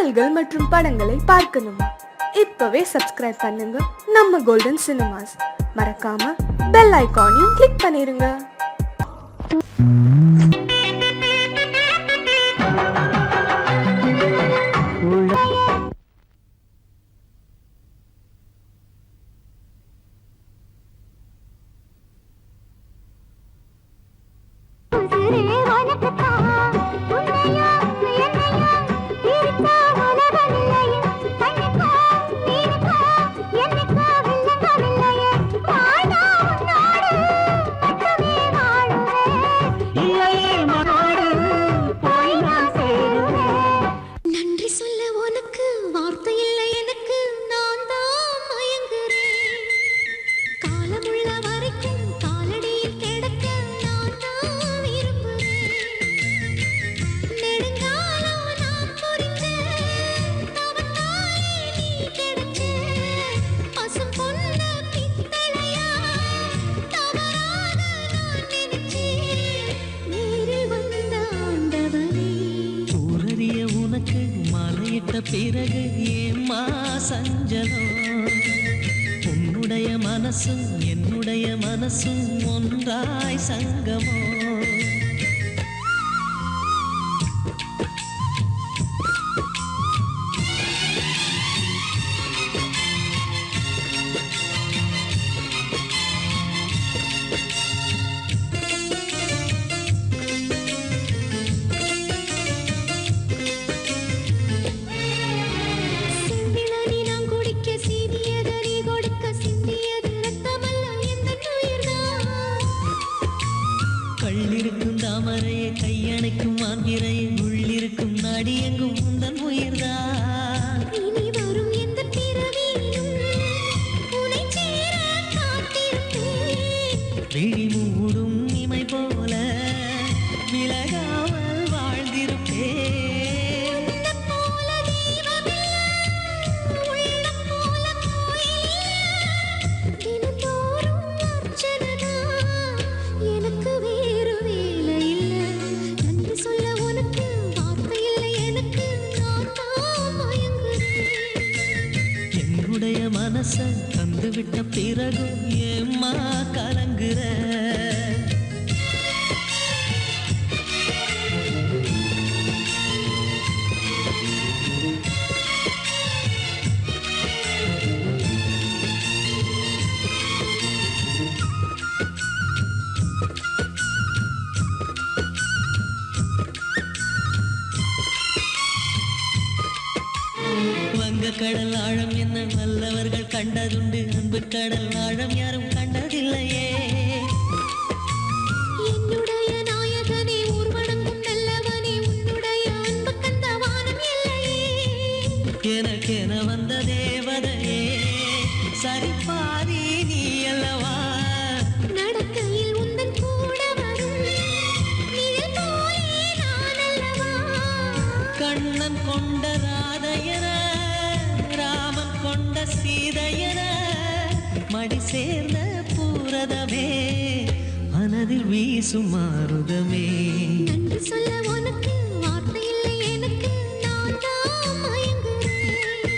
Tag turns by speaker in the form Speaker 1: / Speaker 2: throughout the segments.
Speaker 1: பாடல்கள் மற்றும் படங்களை பார்க்கணுமா? இப்பவே சப்ஸ்கிரைப் பண்ணுங்க நம்ம கோல்டன் சினிமாஸ். மறக்காம பெல் ஐகானையும் கிளிக் பண்ணிருங்க.
Speaker 2: பிறகு ஏம்மா சஞ்சலம்? உன்னுடைய மனசும் என்னுடைய மனசும் ஒன்றாய் சங்கமோ? கள்ளிருக்கும் தாமரையை கையணைக்கும் மாந்திரையை உள்ளிருக்கும் நாடி எங்கும் உந்தன் உயிர்தான். இனி வரும் எந்த பிறவியிலும் உன்னை சேர காத்திருப்பேன். விழி மூடும் இமை போல விலகாமல் வாழ்ந்திருப்பேன். மனச தந்து விட்ட பிறகு ஏம்மா கலங்குற? கடல் ஆழம் என்ன நல்லவர்கள் கண்டதுண்டு, அன்பு கடல் ஆழம் யாரும் கண்டதில்லையே. என்னுடைய நாயகனே ஊர்வடங்கும் நல்லவனே உன்னுடைய அன்பு கண்ட வானம் இல்லையே. எனக்கென வந்த தேவதையே சரிபாரி நீ அல்லவா? நடக்கையில் உந்தன் கூட வரும் நிழல் போலே நான் அல்லவா? கண்ணன் கொண்ட ராதையன ராமன் கொண்ட சீதையன மடி சேர்ந்த பூரதமே மனதில் வீசும் மாருதமே. நன்றி சொல்ல உனக்கு வார்த்தை இல்லை எனக்கு, நான் தான் மயங்குறேன்.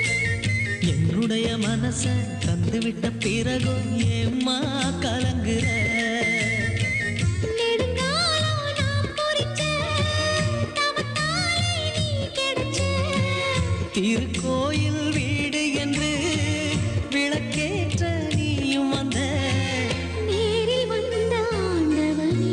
Speaker 2: என்னுடைய மனச தந்துவிட்ட பிறகு ஏம்மா கலங்குற? திருக்கோயில் வீடு என்று விளக்கேற்ற நீயும் வந்த நேரில் வந்த ஆண்டவனே.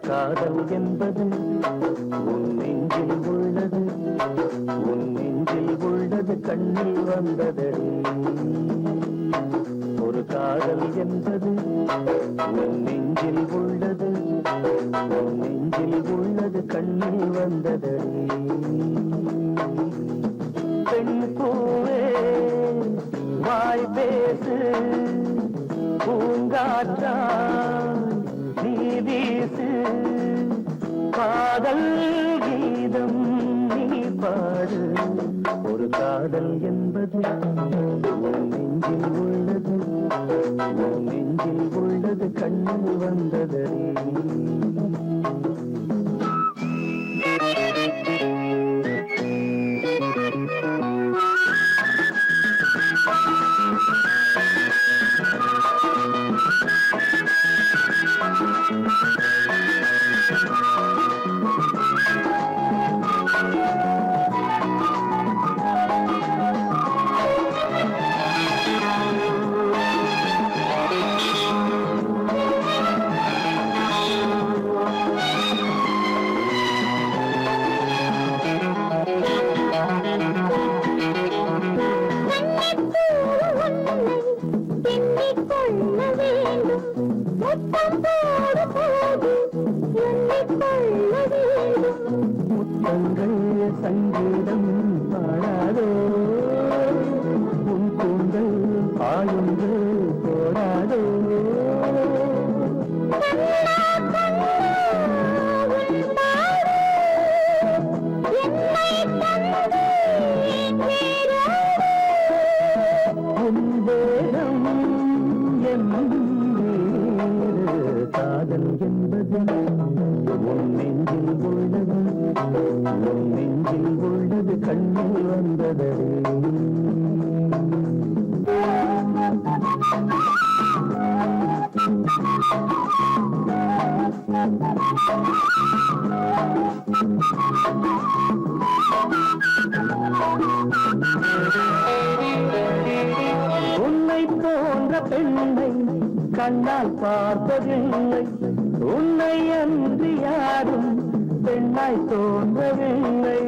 Speaker 3: காதல் என்பது உன் நெஞ்சில் உள்ளது, உன் நெஞ்சில் உள்ளது கண்ணில் வந்ததடி. ஒரு காதல் என்பது உன் நெஞ்சில் உள்ளது, உன் நெஞ்சில் உள்ளது கண்ணில் வந்ததடி. பெண் பூவே வாய் பேசு, பூங்காற்றாய் நீ வீசு, காதல் கீதம் நீ பாடு. ஒரு காதல் என்பது உன் நெஞ்சில் உள்ளது, உன் நெஞ்சில் உள்ளது கண்ணில் வந்ததடி. முத்தங்கள் சங்கீதம் பாடாதோ, உன் கூந்தல் பாயுந்து போடாதோ. உன்பேரம் என் காதல் என்பது உன் நெஞ்சில் உள்ளது, உன் நெஞ்சில் உள்ளது கண்ணில் வந்ததடி. உன்னை போன்ற பெண்ணை கண்ணால் பார்த்ததில்லை, உன்னை அன்று யாரும் பெண்ணாய் தோன்றவில்லை.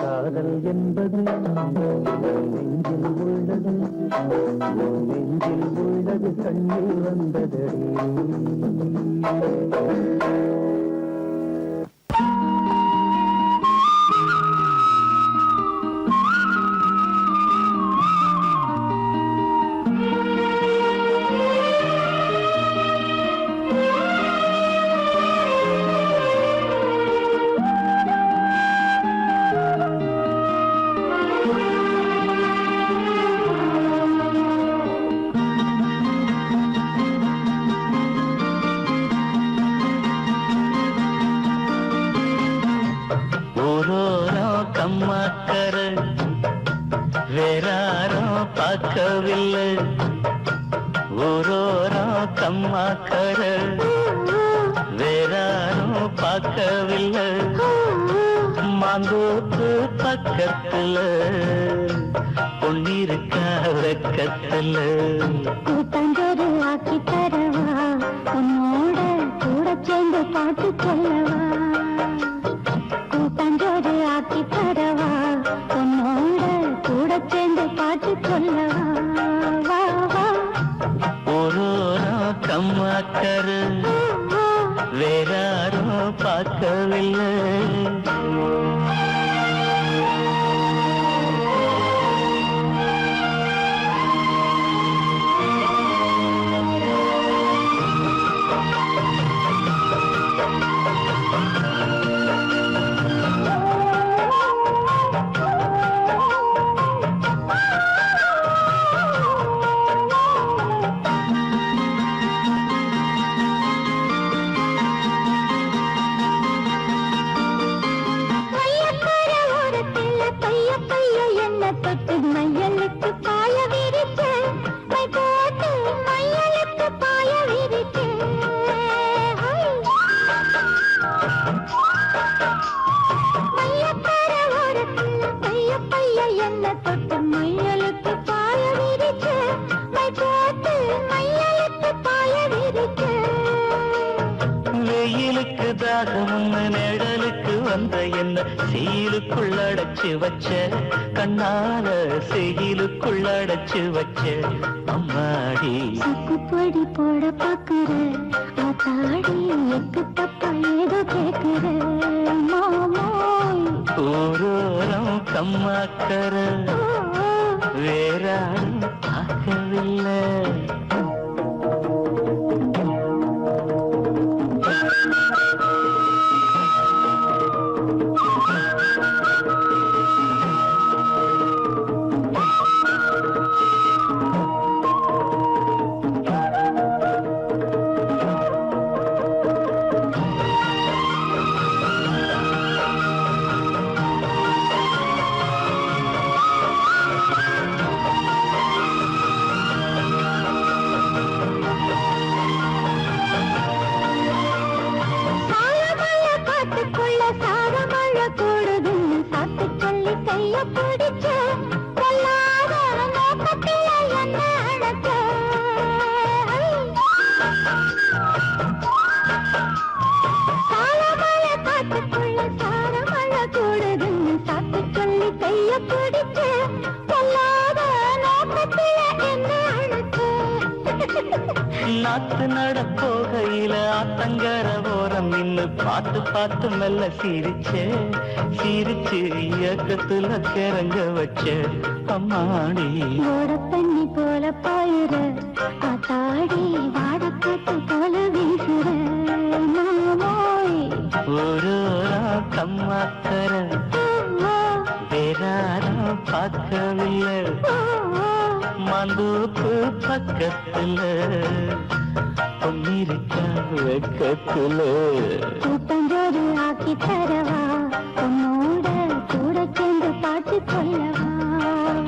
Speaker 3: காதல் என்பது நெஞ்சில் உள்ளது, நெஞ்சில் உள்ளது கண்ணில் வந்ததடி. பார்க்கவில்லை ஓரோரம் கம்மாக்கர வேறாரும் பார்க்கவில்லை மாந்தோப்பு பக்கத்துல பொன்னிருக்கா வெக்கத்துல
Speaker 4: கூட்டஞ்சோறு ஆக்கி தரவா உன்னோட கூட சேர்ந்து பாட்டு சொல்லவா கூட்டஞ்சோறு ஆக்கி தரவா உன்னோட கூட சேர்ந்து பாட்டு சொல்லவா வா வா
Speaker 2: ஓரோரம் கம்மாக்கர வேறாரும் பார்க்கவில்லை
Speaker 4: தொட்டு மையலுக்கு பாய விரிச்சு மை போட்டு மையலுக்கு பாய விரிச்சு மையக்கார ஓரத்துல பைய பைய என்ன தொட்டு மையலுக்கு பாய விரிச்சு மை போட்டு மையலுக்கு பாய விரிச்சு
Speaker 3: வெயிலுக்கு தாகம் நிழலுக்கு வந்த என்ன சீலுக்குள் அடைச்சு வச்ச கண்ணால செய்யிலுக்குள் அடைச்சு வச்ச அம்மாடி
Speaker 4: சுக்குப்பொடி போட பாக்குற ஆத்தாடி எக்கு தப்பா ஏதோ கேக்குற மாமோய்
Speaker 3: ஊரோரம் கம்மாக்கர வேறாரும் பார்க்கவில்லை நாத்து நட போகையில ஆத்தங்கர ஓரம் நின்னு பார்த்து பார்த்து மெல்ல சிரிச்சே சிரிச்சு இயக்கத்துல கிறங்க வச்ச அம்மாடி
Speaker 4: ஓட தண்ணி போல பாயுற ஆத்தாடி வாடக்காத்து போல வீசுற மாமோய்
Speaker 3: ஒரு கம்மாக்கர வேறாரும் பார்க்கவில்லை மந்தூப்பு பக்கத்துல பொன்னிருக்கா வெக்கத்துல
Speaker 4: கூட்டஞ்சோறு ஆக்கி தரவா உன்னோட கூட சேர்ந்து பாட்டு சொல்லவா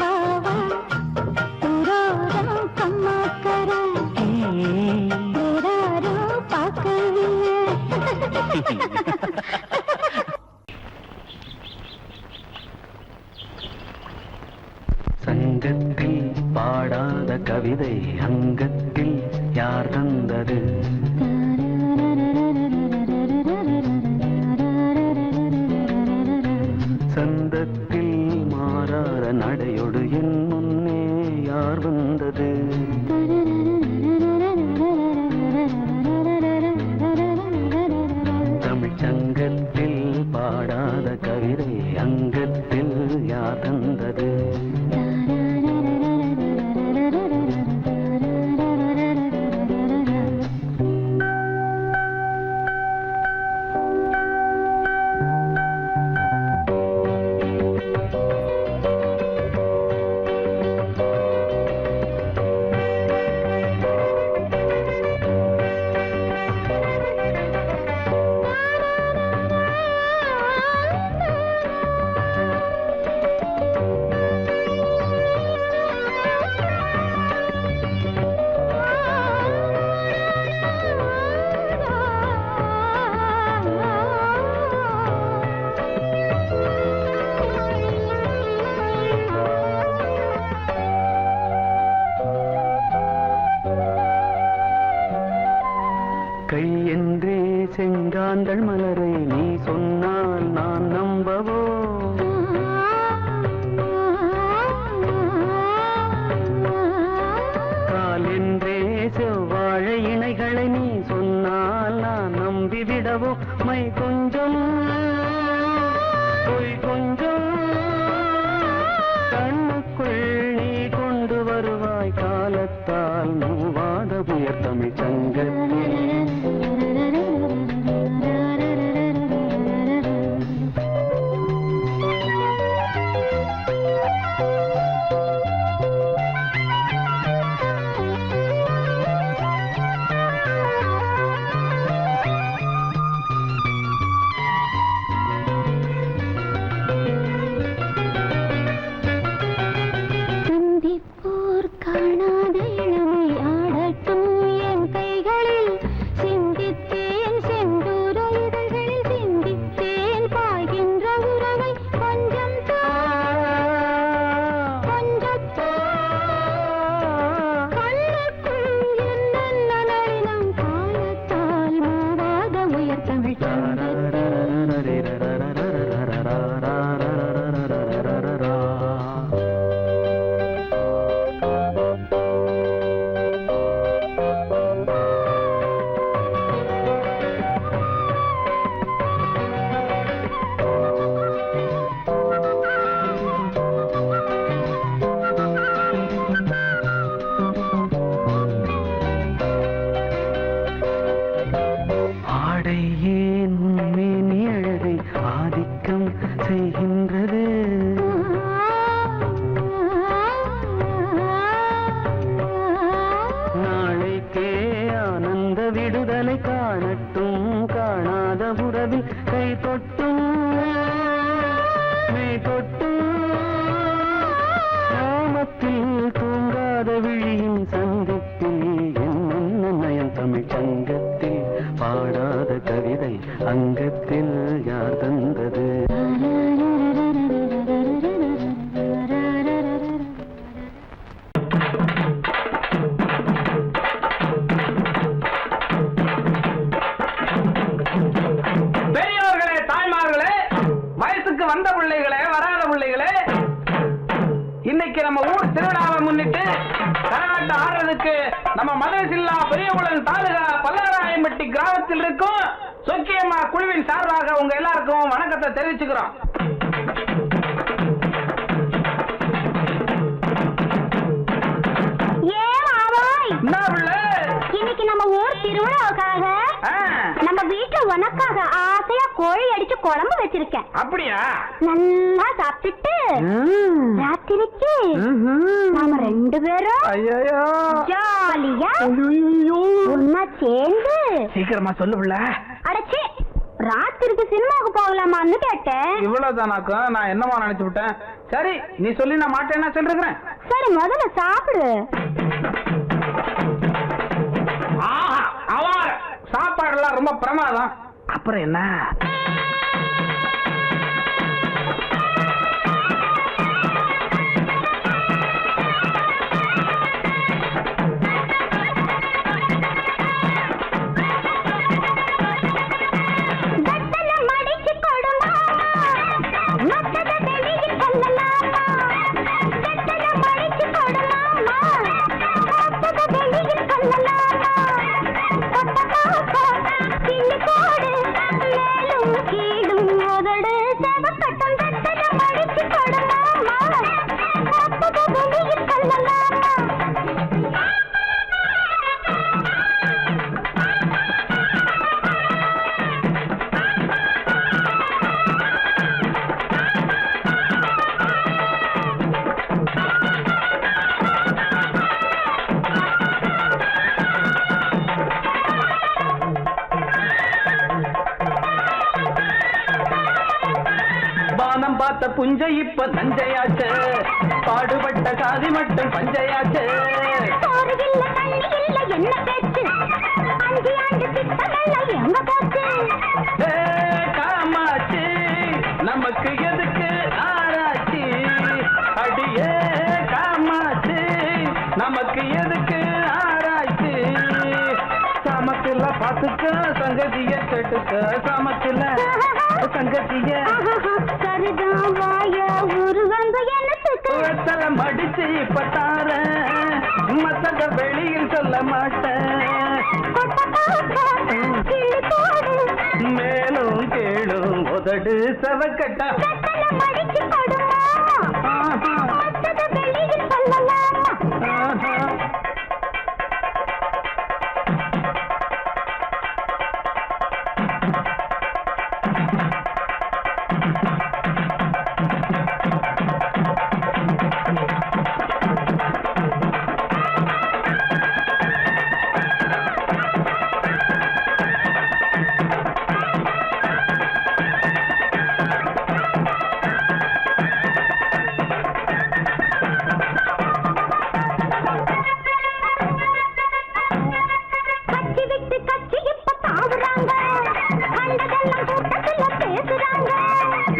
Speaker 4: வா வா ஊரோரம் கம்மாக்கர வேறாரும் பார்க்கவில்லை
Speaker 3: சங்கத்தில் பாடாத கவிதை அங்கத்தில் யார் தந்தது சந்தத்தில் மாறாத நடையொடு என் முன்னே யார் வந்தது தமிழ் சங்கத்தில் பாடாத கவிதை அங்கத்தில் யார் தந்தது கை என்றே செங்காந்தள் மலரை நீ சொன்னால் நான் நம்பவோ கால் என்றே செவ்வாழை இணைகளை நீ சொன்னால் நான் நம்பிவிடவோ மை கொஞ்சம் பொய் கொஞ்சம் கண்ணுக்குள் நீ கொண்டு வருவாய் காலத்தால் மூவாத புயர் தமிழ் சங்கத்தில்
Speaker 5: ஊர் திருவிழாவை முன்னிட்டு கரகாட்டம் ஆடுறதுக்கு நம்ம மதுரை பெரியகுளம் தாலுகா பல்லராயம்பட்டி கிராமத்தில் இருக்கும் சொக்கியம்மா குழுவின் சார்பாக உங்க எல்லாருக்கும் வணக்கத்தை தெரிவிச்சுக்கிறோம்.
Speaker 4: இன்னைக்கு நம்ம ஊர் திருவிழாவுக்காக நம்ம வீட்டுல உனக்காக ஆசையா கோழி அடிச்சு குழம்பு வச்சிருக்கேன்.
Speaker 5: அப்படியா?
Speaker 4: நல்லா சாப்பிட்டுட்டு ராத்திரிக்கு நாம 2 பேரும் ஜாலியா ஒன்னா சேர்ந்து
Speaker 5: சீக்கிரமா சொல்லுவில்ல.
Speaker 4: அடச்சி ராத்திரிக்கு சினிமாவுக்கு போகலாமான்னு கேட்டேன்.
Speaker 5: இவ்வளவுதானாக்கா? நான் என்னமா நினைச்சு விட்டேன். சரி நீ சொல்லி நான் மாட்டேன்னா சொல்றேன்.
Speaker 4: சரி முதல்ல சாப்பிடு.
Speaker 5: சாப்பாடுலாம் ரொம்ப பிரமாதம். அப்புறம் என்ன? பார்த்த புஞ்சை இப்ப தஞ்சையாச்சு, பாடுபட்ட சாதி மட்டும் பஞ்சையாச்சு. காமாச்சு நமக்கு எதுக்கு ஆராய்ச்சி, அடியே காமாச்சு நமக்கு எதுக்கு ஆராய்ச்சி. சமத்துல பாத்துக்க சங்கதிய கேட்டுக்க, சமத்துல சங்கதிய மடிச்சு இப்ப தார மத்தத வெளியில் சொல்ல மாட்டேன். மேலும் கேளும் உதடு சவக்கட்டா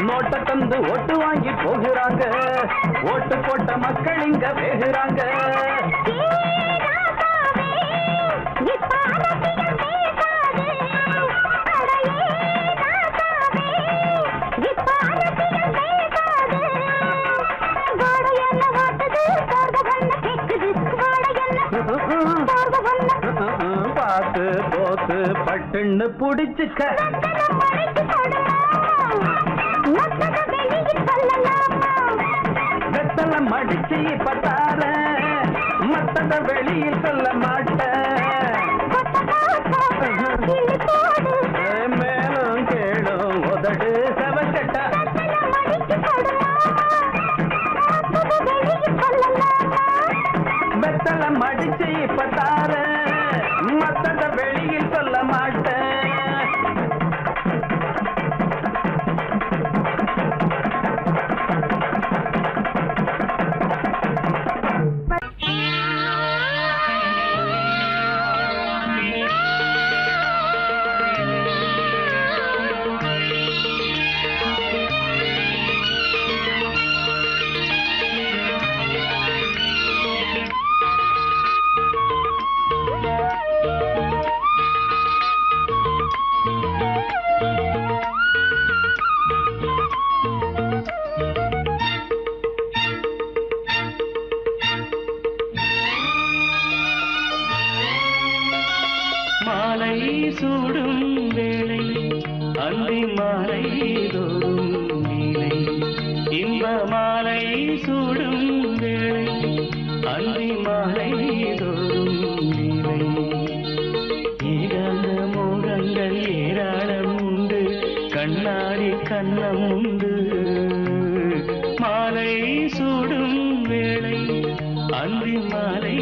Speaker 5: நோட்ட தந்து ஓட்டு வாங்கி போகிறாங்க, ஓட்டு போட்ட மக்கள் இங்க வேகுறாங்க. பார்த்து போத்து பட்டுன்னு புடிச்சுக்க, வெத்தல மடிச்சு பத்தார மத்தத வெளியில் சொல்ல மாட்டேன். மேலும் கேளும் உதடு செவக்கட்டா வெத்தல மடிச்சு பத்தார மத்தத வெளியில் சொல்ல மாட்டேன்.
Speaker 3: சூடும் வேளை அந்தி மாலை தோறும் நீலை இன்ப மாலை சூடும் வேளை அந்தி மாலை தோறும் நீலை ஏகாந்த மோகங்கள் ஏராளம் உண்டு கண்ணாடி கண்ணம் உண்டு மாலை சூடும் வேளை அந்தி மாலை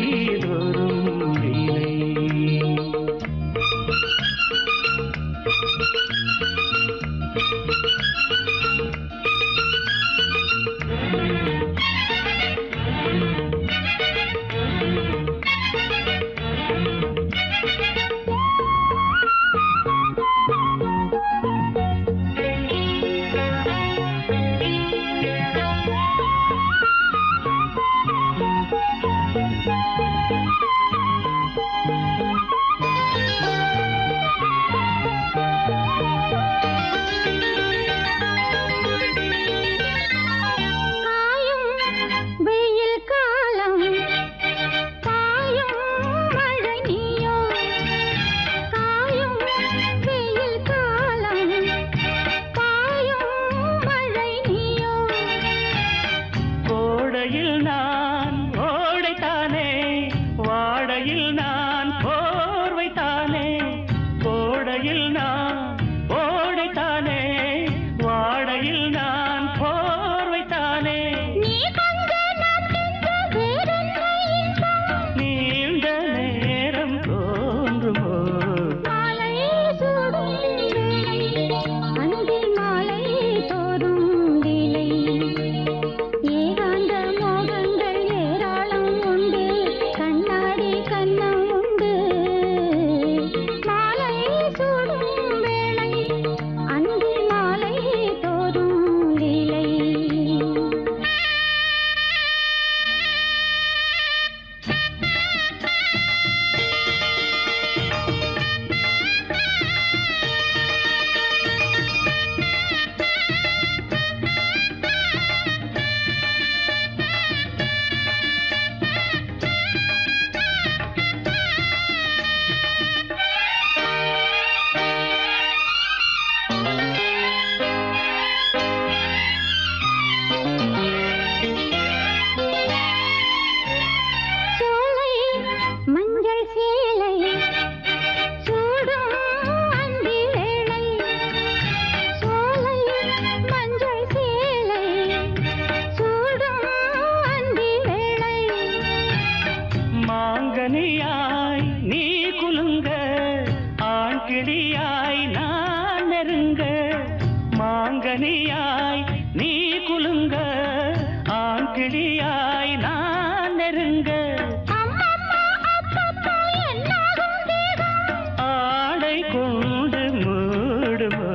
Speaker 3: தோறும் நீலை மாங்கனியாய் நீ குலுங்க ஆங்கிடியாய் நான் நெருங்க ஆடை கொண்டு மூடுமோ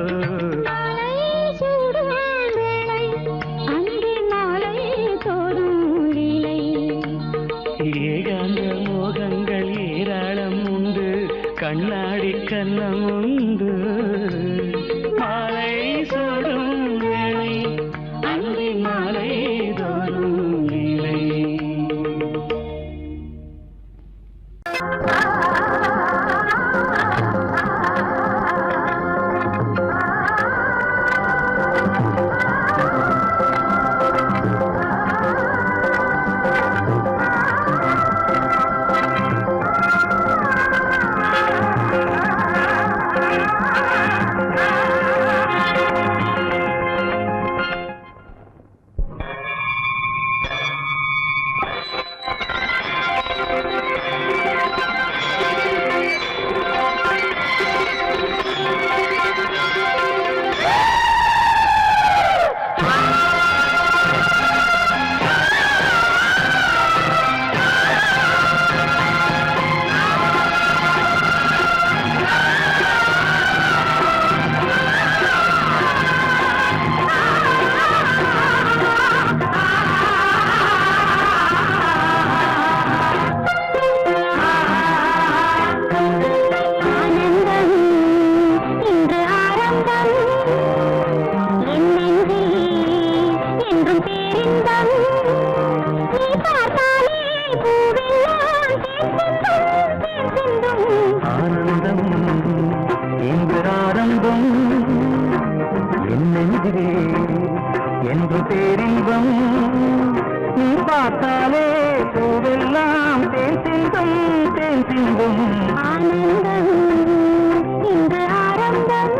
Speaker 3: ஏகாந்த மோகங்கள் ஏராளம் உண்டு கண்ணாடி கண்ணம் உண்டு மாலை சூடும் வேளை அந்தி மாலை தோறும் நிலை பார்த்தாலே பூவெல்லாம் தேன் சிந்தும் தேன் சிந்தும்
Speaker 4: ஆனந்தம் இன்று ஆரம்பம்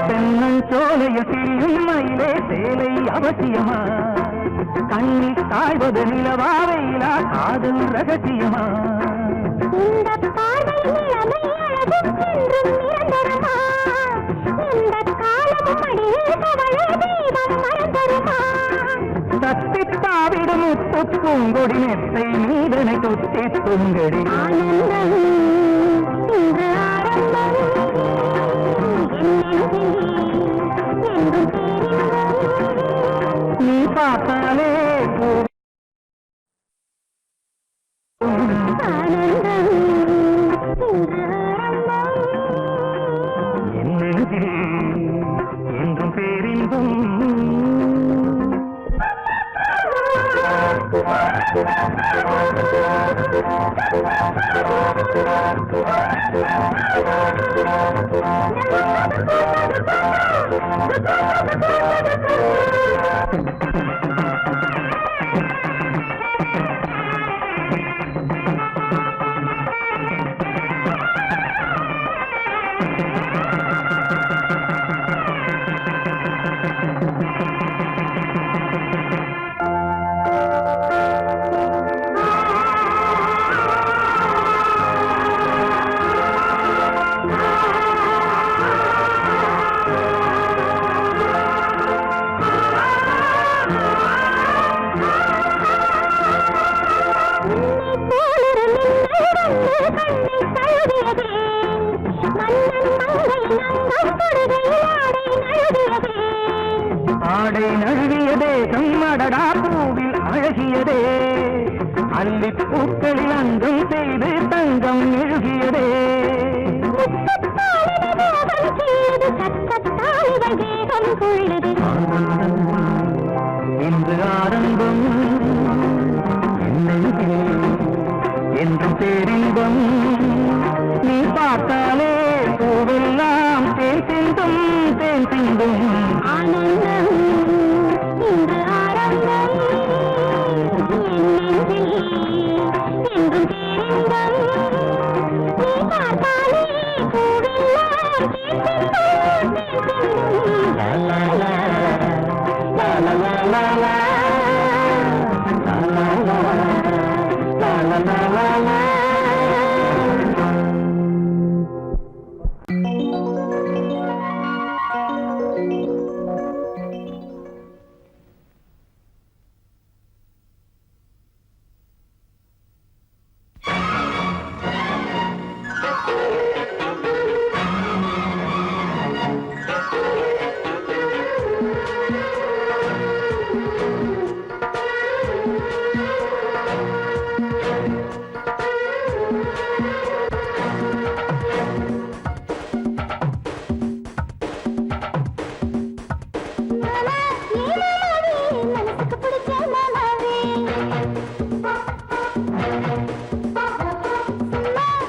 Speaker 3: தென்னஞ்சோலையில் திரியும் மயிலே சேலை அவசியமா கண்ணில் காய்வது நிலவா வெயிலா காதல் ரகசியமா
Speaker 4: இந்த பார்வையில் அலை அழகும் என்றும் நிரந்தரமா இந்த காலமும் அடியில் கவலை தெய்வம் மறந்தருமா
Speaker 3: தத்தித்தாவிடும் முத்து பூங்கொடி நெத்தை நீதனை தொத்தி துங்கடி
Speaker 4: ஆனந்தம் இன்று ஆரம்பம் என்றும் பேரின்பம்
Speaker 3: நீ பார்த்தாலே
Speaker 4: ஆனந்தம் இன்று ஆரம்பம்
Speaker 3: என்னெழுதில் என்றும் பேரின்பம் ஆடை நழுவியதே கம்மடடா பூவில் அழகியதே அல்லிப் பூக்களில் அங்கம் செய்து தங்கம் எழுகியதே இன்று ஆரம்பம் என்றும் பேரின்பம் நீ பார்த்தாலே பூவெல்லாம் தேன் சிந்தும் தேன் சிந்தும்
Speaker 4: ஆனந்தம் இன்று ஆரம்பம் என்றும் பேரின்பம் நீ பார்த்தாலே பூவெல்லாம் தேன் சிந்தும்
Speaker 3: லா லா லா லா லா லா லா லா லா லா லா லா.
Speaker 4: மனசுக்கு பிடிச்ச மாமாவே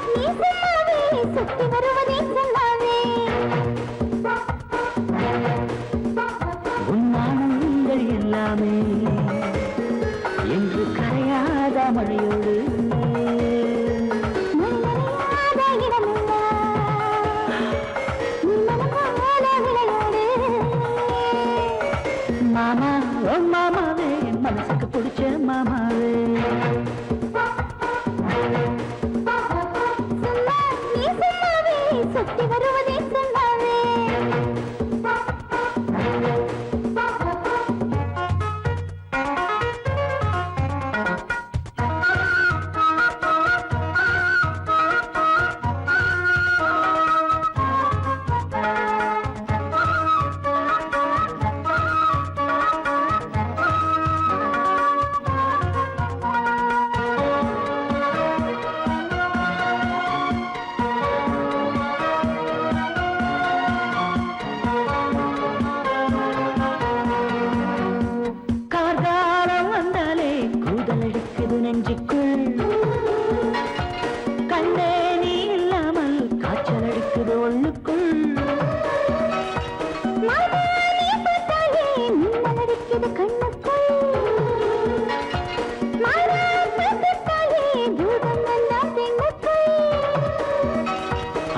Speaker 4: நீ சொல்லாவே சுத்தி வருவதே சொல்லாவே
Speaker 2: உன்னானங்கள் எல்லாமே என்று கரையாத மழையோடு
Speaker 4: மனமறியாத இடமெல்லாம் நீ மனம் போல விளையாடு
Speaker 2: மாமா ஓ மாமாவே என் மனசுக்கு பிடிச்ச மாமாவே
Speaker 4: நீ சொல்லாவே சுத்தி வருவதே சொல்லாவே
Speaker 3: ஒட்டுக்குள் கண்ணே நீ இல்லாமல் காய்ச்சல் அடிக்குது ஒண்ணுக்குள்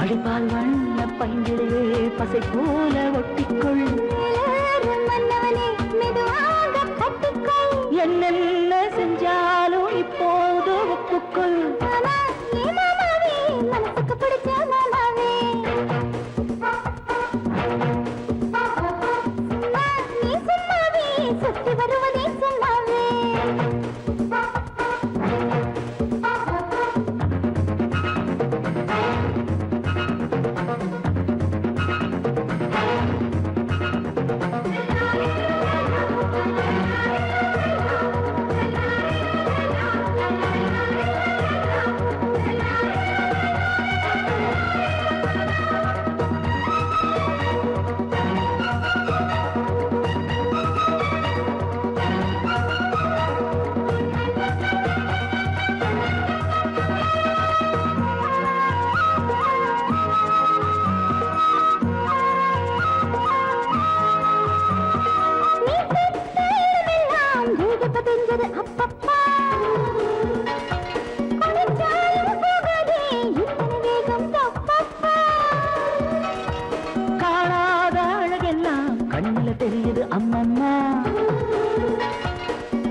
Speaker 3: அடிபால் வண்ண பைங்கிலே பசை போல ஒட்டிக்கொள் என்னென்ன செஞ்சாலும் இப்போது ஒப்புக்கொள்
Speaker 4: மனசுக்கு பிடிச்ச மாமாவே நீ சும்மாவே சுத்தி வருவதே சும்மாவே
Speaker 3: காணாத அழகெல்லாம் கண்ணில தெரியுது அம்மம்மா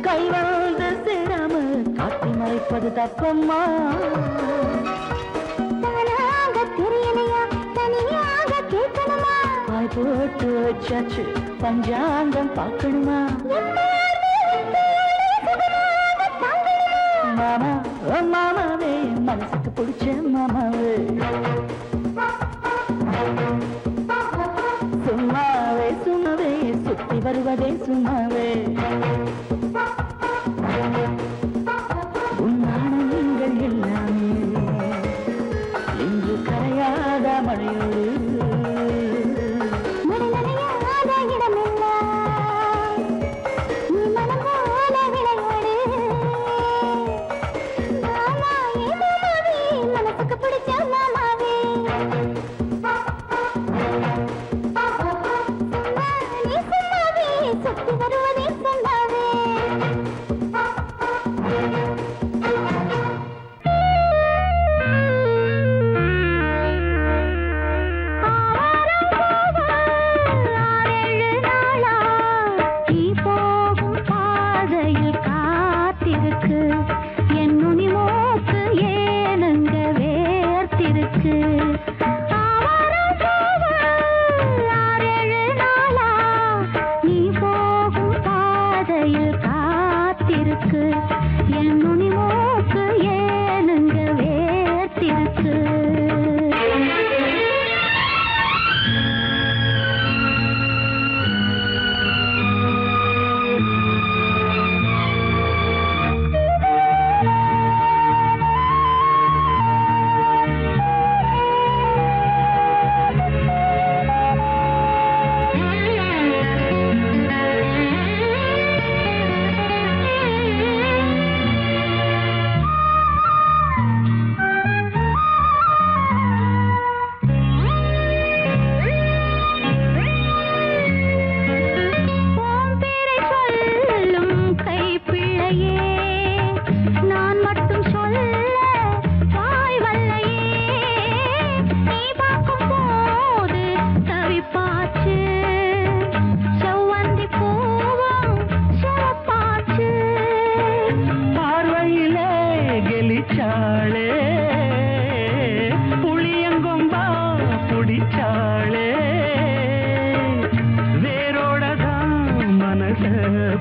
Speaker 3: கை வந்து சேராம காட்டி மறைப்பது தப்பம்மா
Speaker 4: தெரியலையா தனியாக கேட்கணுமா
Speaker 3: வாய் போட்டு வச்சாச்சு பஞ்சாங்கம் பார்க்கணுமா மாமா ஓ மாமாவே மனசுக்கு பிடிச்ச மாமாவே சும்மாவே சும்மாவே சுத்தி வருவதே சும்மாவே உன்னானங்கள் எல்லாமே இன்று கரையாத மழையோடு
Speaker 4: மனநனையாத இடமெல்லாம் நீ மனம் போல விளையாடு மாமாவே மாமாவே மனசுக்கு பிடிச்ச மாமாவே நீ சும்மாவே சுத்தி வருவதே சும்மாவே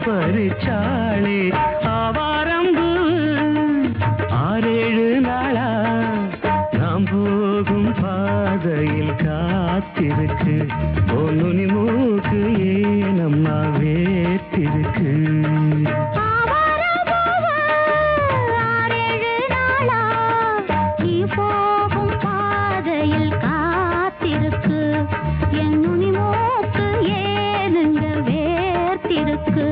Speaker 3: பறிச்சாளே ஆவாரம்பு 6-7 நாளா நாம் போகும் பாதையில் காத்திருக்கு பொன்னுனி மூக்கு ஏனம்மா வேத்திருக்கு
Speaker 4: என்னுனி மூக்கு ஏனுங்க வேர்த்திருக்கு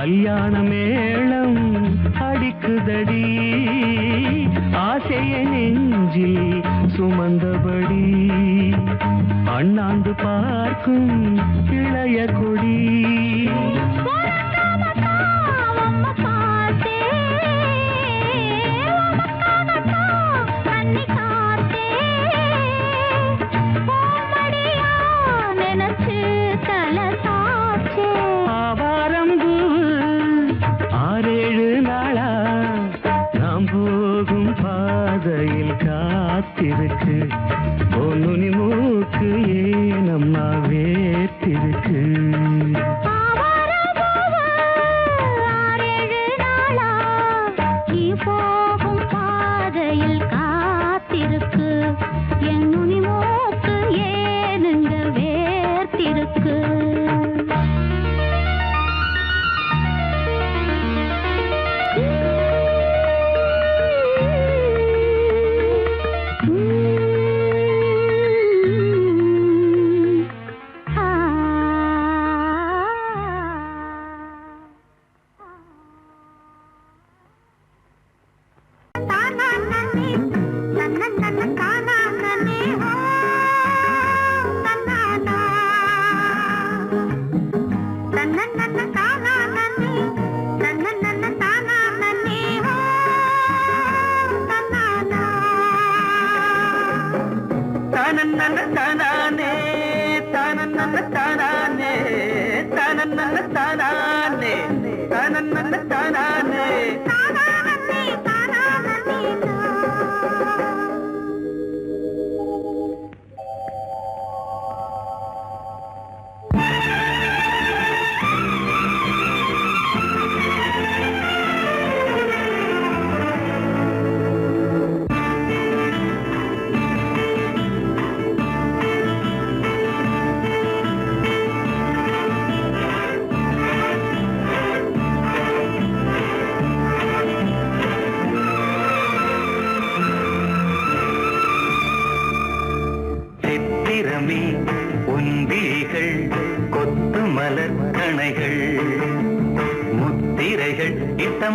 Speaker 3: கல்யாண மேளம் அடிக்குதடி ஆசைய நெஞ்சில் சுமந்தபடி அண்ணாந்து பார்க்கும் இளைய கொடி காத்திருக்கு பொன்னுனி மூக்கு ஏனம்மா வேத்திருக்கு
Speaker 4: போகும் பாதையில் காத்திருக்கு என் நுனி மூக்கு ஏனுங்க வேர்த்திருக்கு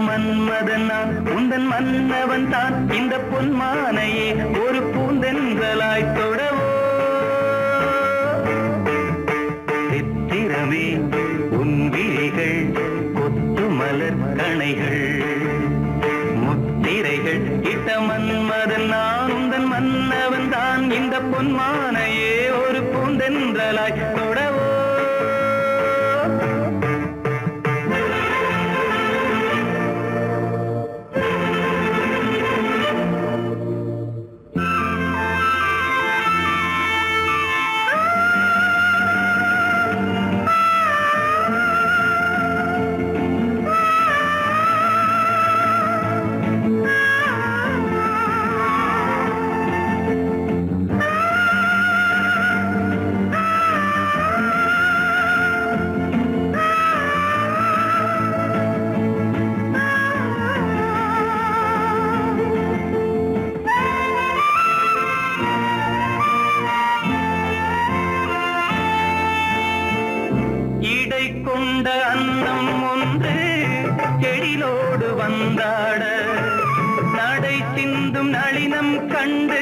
Speaker 3: மன்மதனான் உந்தன் மன்னவன் தான் இந்த பொன்மானையே ஒரு பூந்தென்றலாய் தொடவோ சித்திரமே உன் விழிகள் கொத்து மலர் கணைகள் முத்திரைகள் இட்ட மன்மதன் நான் உந்தன் மன்னவன் தான் இந்த பொன்மானையே ஒரு பூந்தென்றலாய் தொடவோ கொண்ட அன்னம் ஒன்று எழிலோடு வந்தாட நடை சிந்தும் நளினம் கண்டு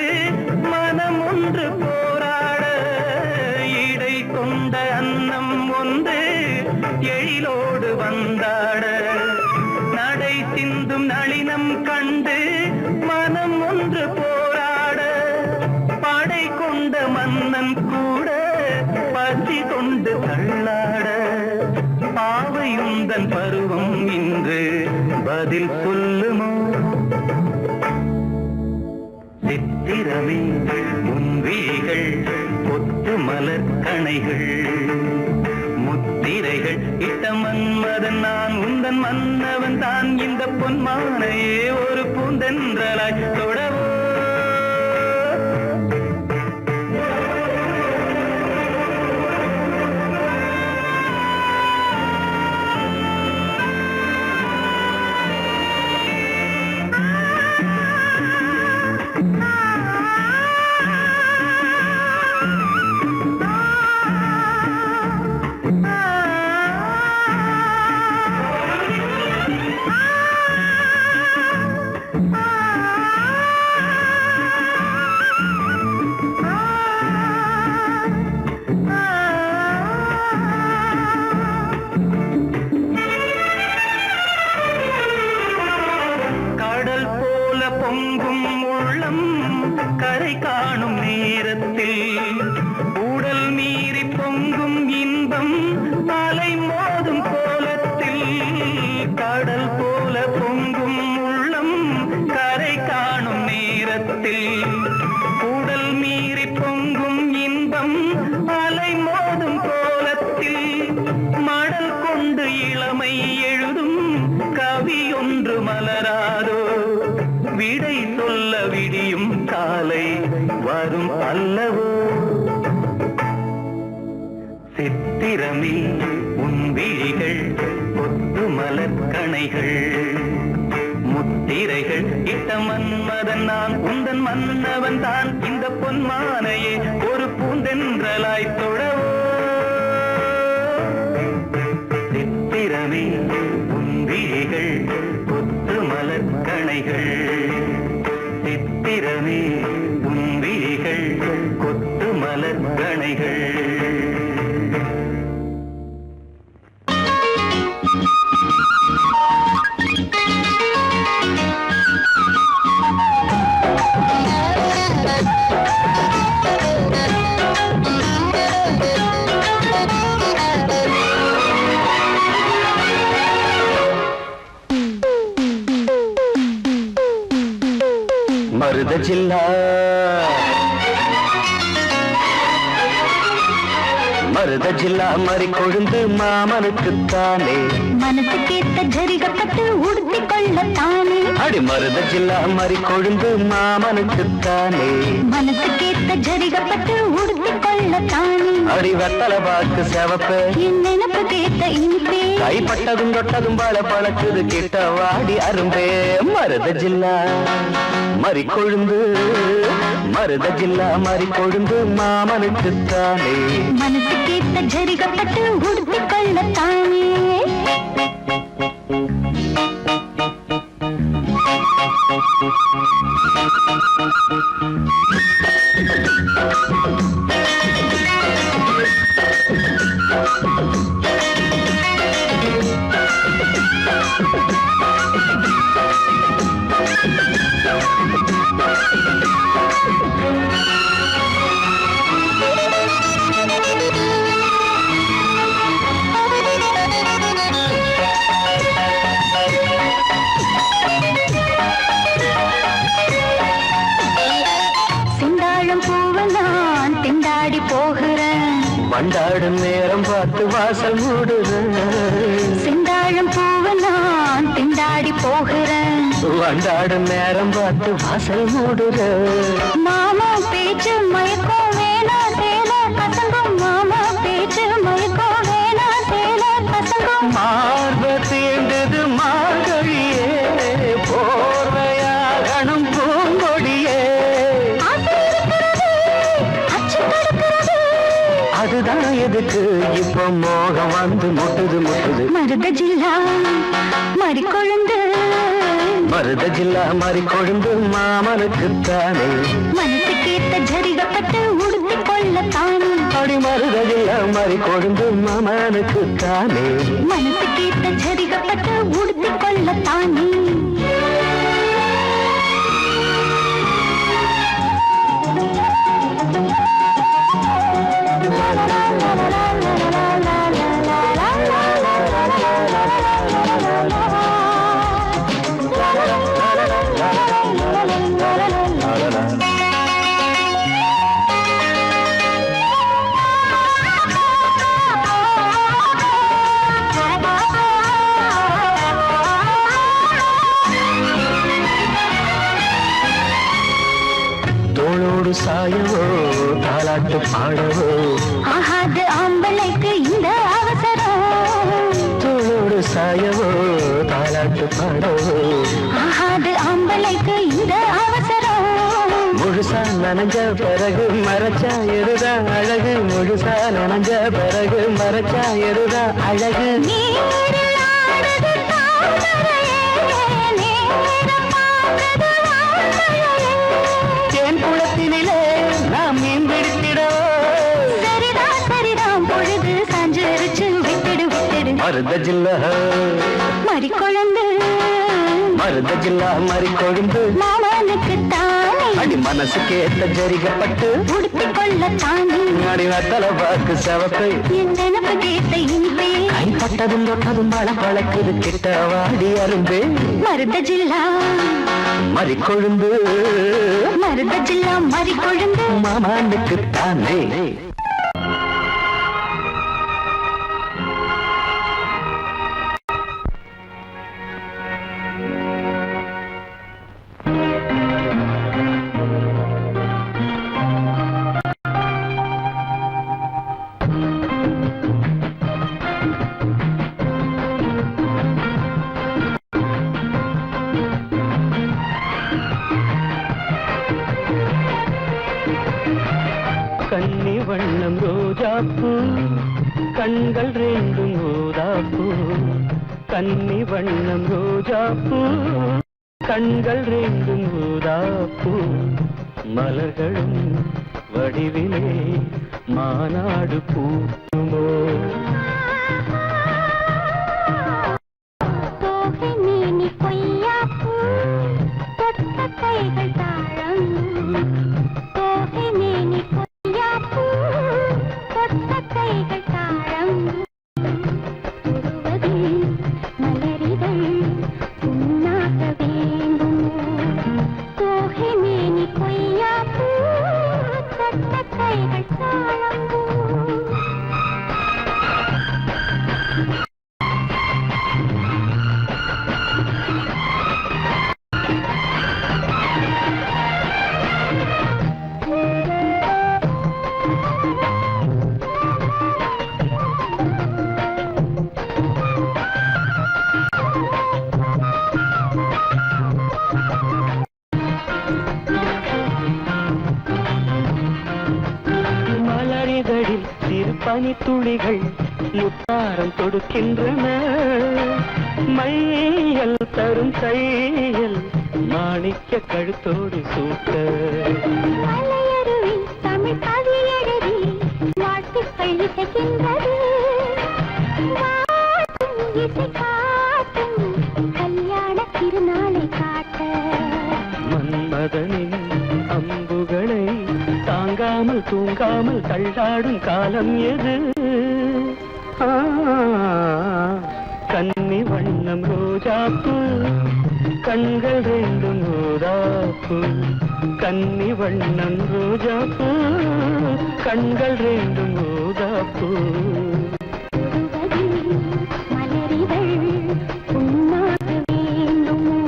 Speaker 3: மனம் ஒன்று போராட இடை கொண்ட அன்னம் ஒன்று எழிலோடு வந்தாட நடை சிந்தும் நளினம் கண்டு மனம் ஒன்று போராட படை கொண்ட மன்னன் கூட பசி கொண்டு தள்ளாட பாவையுந்தன் பருவம் இன்று பதில் சொல்லுமோ சித்திரமே உன் விழிகள் கொத்து மலர் கணைகள் முத்திரைகள் இட்ட மன்மதன் நான் உந்தன் மன்னவன் தான் இந்த பொன்மானையே ஒரு பூந்தென்றலாய் தொடவோ கடல் போல பொங்கும் உள்ளம் கரை காணும் நேரத்தில் உடல் மீறி பொங்கும் இன்பம் அலை மோதும் கோலத்தில் மடல் கொண்டு இளமை எழுதும் கவி ஒன்று மலராதோ விடை சொல்ல விடியும் காலை வரும் அல்லவோ சித்திரமே உன் விழிகள் கொத்து மலர்கணைகள் முத்திரைகள் இட்ட மன்மதன் நான் உந்தன் மன்னவன் தான் இந்த பொன்மானையே ஒரு பூந்தென்றலாய் தொடவோ சித்திரமே உன் விழிகள் கொத்து மலர்கணைகள் சித்திரமே உன் விழிகள் கொத்து மலர்கணைகள் மருத ஜில்லா மருத ஜில்லா மறி கொழுந்து மாமனுக்குத்தானே
Speaker 4: மனசு கேட்ட ஜரிகப்பட்டு உடுத்தி கொள்ளத்தானே
Speaker 3: அடி மருத ஜில்லா மறி கொழுந்து மாமனுக்குத்தானே
Speaker 4: மனசு கேட்ட ஜரிகப்பட்டு உடுத்தி கொள்ளத்தானே
Speaker 3: அடி வெத்தல பாக்கு செவப்ப
Speaker 4: என் நினப்பு கேட்ட இனிப்பே
Speaker 3: கைப்பட்டதும் தொட்டதும் பல பழக்குது கிட்ட வாடி அரும்பே மருத ஜில்லா மறி கொழுந்து மருத ஜில்லா மறி கொழுந்து மாமனுக்குத்தானே
Speaker 4: மனசு கேட்ட ஜரிகப்பட்டு உடுத்தி கொள்ளத்தானே
Speaker 3: வண்டாடும் நேரம் பார்த்து வாசல் மூடுறேன்
Speaker 4: செந்தாழம் பூவை நான் திண்டாடி போகிறேன்
Speaker 3: வண்டாடும் நேரம் பார்த்து வாசல் மூடுறேன்
Speaker 4: மாமா பேச்சு மயக்கம் வேணா தேன பசங்கும் மாமா பேச்சு மயக்கம் வேணா தேன பசங்கும்
Speaker 3: மார்ப தீண்டது மார்கழியே போர்வையாகணும் பூங்கொடியே அதுதான் எதுக்கு இப்ப மோகம் வந்து முட்டுது முட்டுது
Speaker 4: மருத ஜில்லா மறி கொழுந்து
Speaker 3: மருத ஜில்லா மறி கொழுந்து மாமனுக்குத்தானே
Speaker 4: மனசு கேட்ட ஜரிகப்பட்டு உடுத்தி கொள்ளத்தானே
Speaker 3: அடி மருத ஜில்லா மறி கொழுந்து மாமனுக்குத்தானே
Speaker 4: மனசு கேட்ட ஜரிகப்பட்டு உடுத்தி கொள்ளத்தானே
Speaker 3: தோளோடு சாயவோ தாலாட்டு பாடவோ
Speaker 4: ஆகாது ஆம்பளைக்கு இந்த அவசரம்
Speaker 3: தோளோடு சாயவோ தாலாட்டு பாடவோ
Speaker 4: ஆகாது ஆம்பளைக்கு இந்த அவசரம்
Speaker 3: முழுசா நனைஞ்ச பிறகு மறைச்சா எதுதான் அழகு முழுசா நனைஞ்ச பிறகு மறைச்சா எதுதான் அழகு
Speaker 4: நீரில் ஆடுது தாமரையே, நேரம் பார்க்குது வான்மழையே.
Speaker 3: தேன் குளத்தினிலே நாம் மீன் பிடித்திடவோ
Speaker 4: சரிதான் சரிதான் பொழுது சாஞ்சிருச்சு விட்டுடு விட்டுடு
Speaker 3: மருத ஜில்லா
Speaker 4: மறி கொழுந்து
Speaker 3: மருத ஜில்லா மறி கொழுந்து
Speaker 4: மாமனுக்கு தானே
Speaker 3: அடி மனசு கேட்ட ஜரிகப்பட்டு
Speaker 4: உடுத்தி கொள்ள தானே
Speaker 3: அடி வத்தல பாக்கு செவப்பை
Speaker 4: என் நினப்பு கேட்ட இனிப்பே
Speaker 3: கை பட்டதும் தொட்டதும் பழ பழக்குது கிட்ட வாடி அரும்பே
Speaker 4: மருத ஜில்லா
Speaker 3: மறி கொழுந்து
Speaker 4: மருத ஜில்லா மறி கொழுந்து
Speaker 3: மாமானுக்கு தானே கன்னி வண்ணம் ரோஜாப்பூ கண்கள் ரெண்டும் ஊதாப்பூ கன்னி வண்ணம் ரோஜாப்பூ கண்கள் ரெண்டும் ஊதாப்பூ மலர்களும் வடிவிலே மாநாடு பூமோ
Speaker 4: தோகை மேனி கொய்யாப்பூ தொட்ட கைகள் தாழம் தோகை மேனி கொய்யாப்பூ தொட்ட கைகள் தாழம் தொடுவது மலரிதழ் உண்ணாக வேண்டும் தோகை மேனி கொய்யாப்பூ தொட்ட கைகள் தாழம்
Speaker 3: மலரிதழில் சிறு பனித்துளிகள் முத்தாரம் தொடுக்கின்றன மையல் தரும் கையல் மாணிக்க கழுத்தோடு சூட்ட
Speaker 4: மலையருவி தமிழ் கவியழகி வாழ்த்துக்கள் இசைக்கின்றது வாட்டும் இசை காட்டும் கல்யாண திருநாளை காட்ட
Speaker 3: மன்மதனின் அம்புகளை தாங்காமல் தூங்காமல் தள்ளாடும் காலம் எது கன்னி வண்ணம் ரோஜாப்பூ கண்கள் ரெண்டும் ஊதாப்பூ கன்னி வண்ணம் ரோஜாப்பூ கண்கள் ரெண்டும் ஊதாப்பூ
Speaker 4: தொடுவது மலரிதழ் உண்ணாக வேண்டுமோ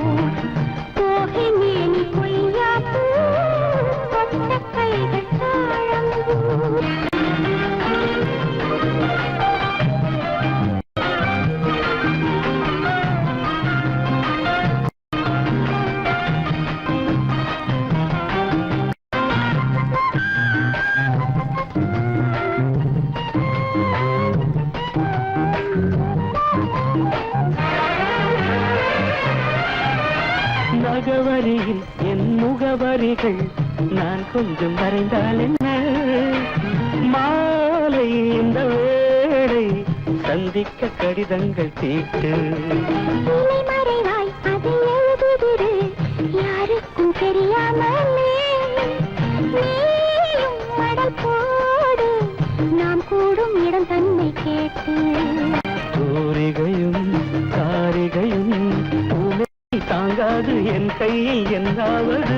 Speaker 4: தோகை மேனி கொய்யாப்பூ தொட்ட கைகள் தாழம்
Speaker 3: நகவரியில் என் முகவரிகள் நான் கொஞ்சம் வரைந்தால் என்ன மாலை இந்த வேளை சந்திக்க கடிதங்கள் தீட்டு
Speaker 4: இலை மறைவாய் அதை எழுதுதிரு யாருக்கும் தெரியாமலே நீயும் மடல் போடு நாம் கூடும் இடம் தன்னை கேட்டு
Speaker 3: தூரிகையும் காரிகையும் பூனை தாங்காது என் கையில் என்னாவது